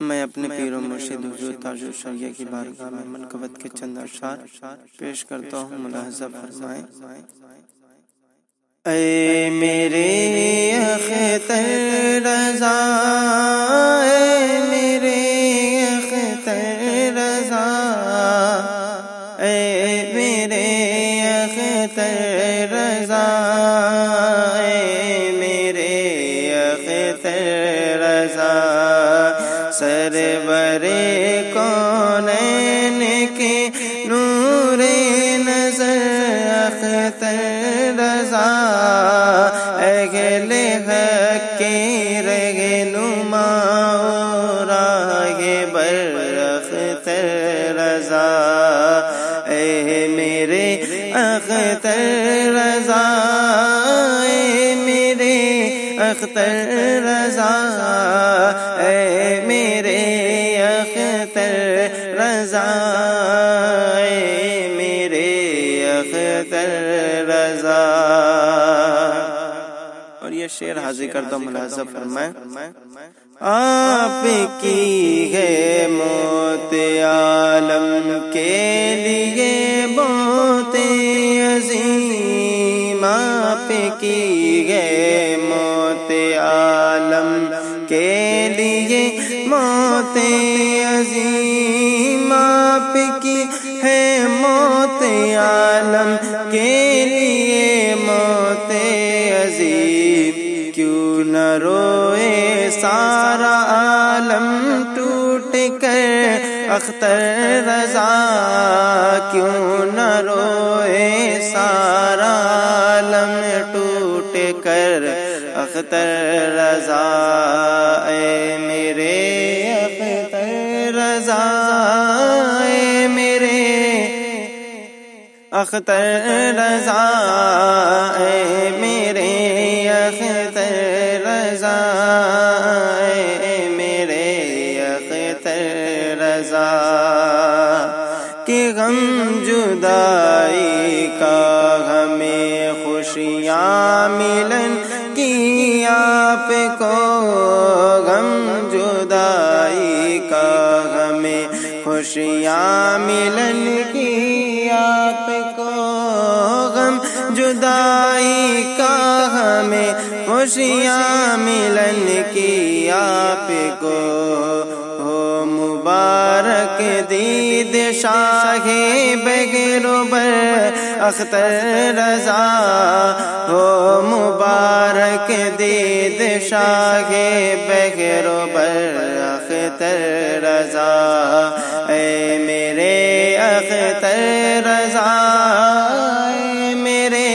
میں اپنے پیر و مرشد حضور تاج الشریعہ کی بارگاہ میں منقبت کے چند اشعار پیش کرتا ہوں، ملاحظہ فرمائیں۔ اے میرے اختر رضا، اے میرے اختر رضا، اے میرے اختر رضا، اے میرے اختر رضا، سرور کونین کے نور نظر اختر رضا، اہل حق کے رہنما راہ بر اختر رضا، اے میرے اختر رضا، اے میرے اختر رضا، اے میرے اختر رضا، اے میرے اختر رضا۔ اور یہ شعر حاضر کردہ ملاحظہ فرمائیں۔ آپ کی ہے موت عالم کے لیے بہت عظیم، آپ کی ہے موت عالم کے لیے موت عظیم، آپ کی ہے موت عالم کے لیے موت عظیم، کیوں نہ روئے سارا عالم ٹوٹ کر اختر رضا، کیوں نہ روئے سارا عالم ٹوٹ کر اختر رضا، اے میرے اختر رضا، اے میرے اختر رضا، اے میرے اختر رضا، اے میرے اختر رضا، کہ غم جدائی کا ہمیں خوشیاں ملن کی آپ کو، غم جدائی کا ہمیں خوشیاں ملن کی آپ کو، غم جدائی کا ہمیں خوشیاں ملن کی آپ کو، ہو مبارک دید شاہ بغیر و بر اختر رضا، ہو مبارک دید شاہ بغیر و بر اختر رضا، اے میرے اختر رضا، اے میرے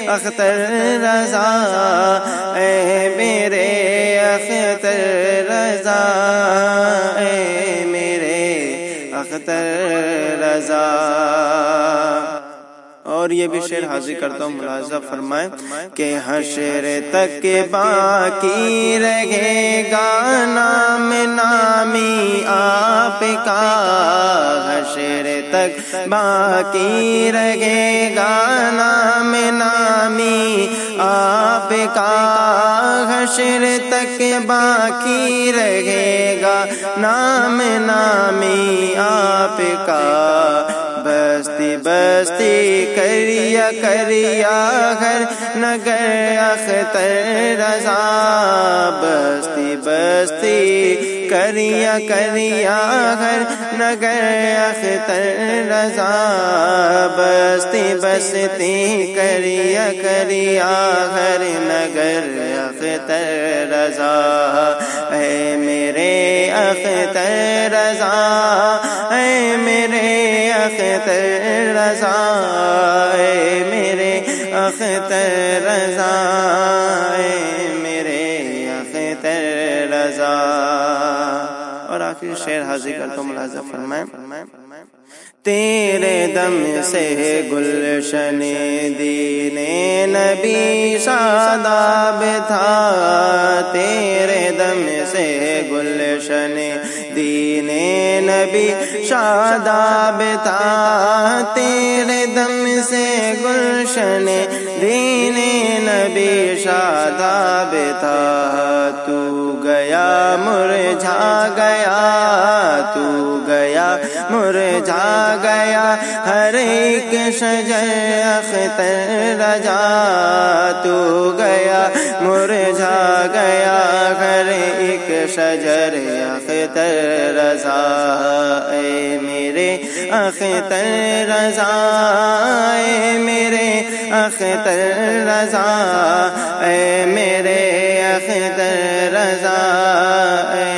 اختر رضا، اے میرے اختر رضا، اے میرے اختر رضا۔ اور یہ بھی شعر حاضر کرتا ہوں، ملاحظہ فرمائیں کہ حشر تک باقی رہے گا نام نامی آپ کا، حشر تک باقی رہے گا نام نامی آپ کا، حشر تک باقی رہے گا نام نامی آپ کا، بستی بستی کریا کریا گھر نگر اختر رضا، بستی بستی کریا کریا گھر نگر اختر رضا، بستی بستی کریا کریا گھر نگر اختر رضا، اے میرے اختر رضا، اے میرے اختر رضا، اے میرے اختر رضا، اے میرے اختر رضا۔ اور آخری شعر حاضر کرتا ہوں، ملاحظہ فرمائیں۔ تیرے دم سے گلشن دین نبی شاداب تھا، تیرے دم سے گلشن دین نبی شاداب تھا، تیرے دم سے گلشن دین نبی شاداب تھا، تو گیا گیا مرجھا گیا، تو گیا مرجھا گیا، ہر ایک شجر اختر رضا، تو گیا مرجھا گیا، ہر ایک شجر اختر رضا، اے میرے اختر رضا، اے میرے اختر رضا، اے میرے اختر رضا، اے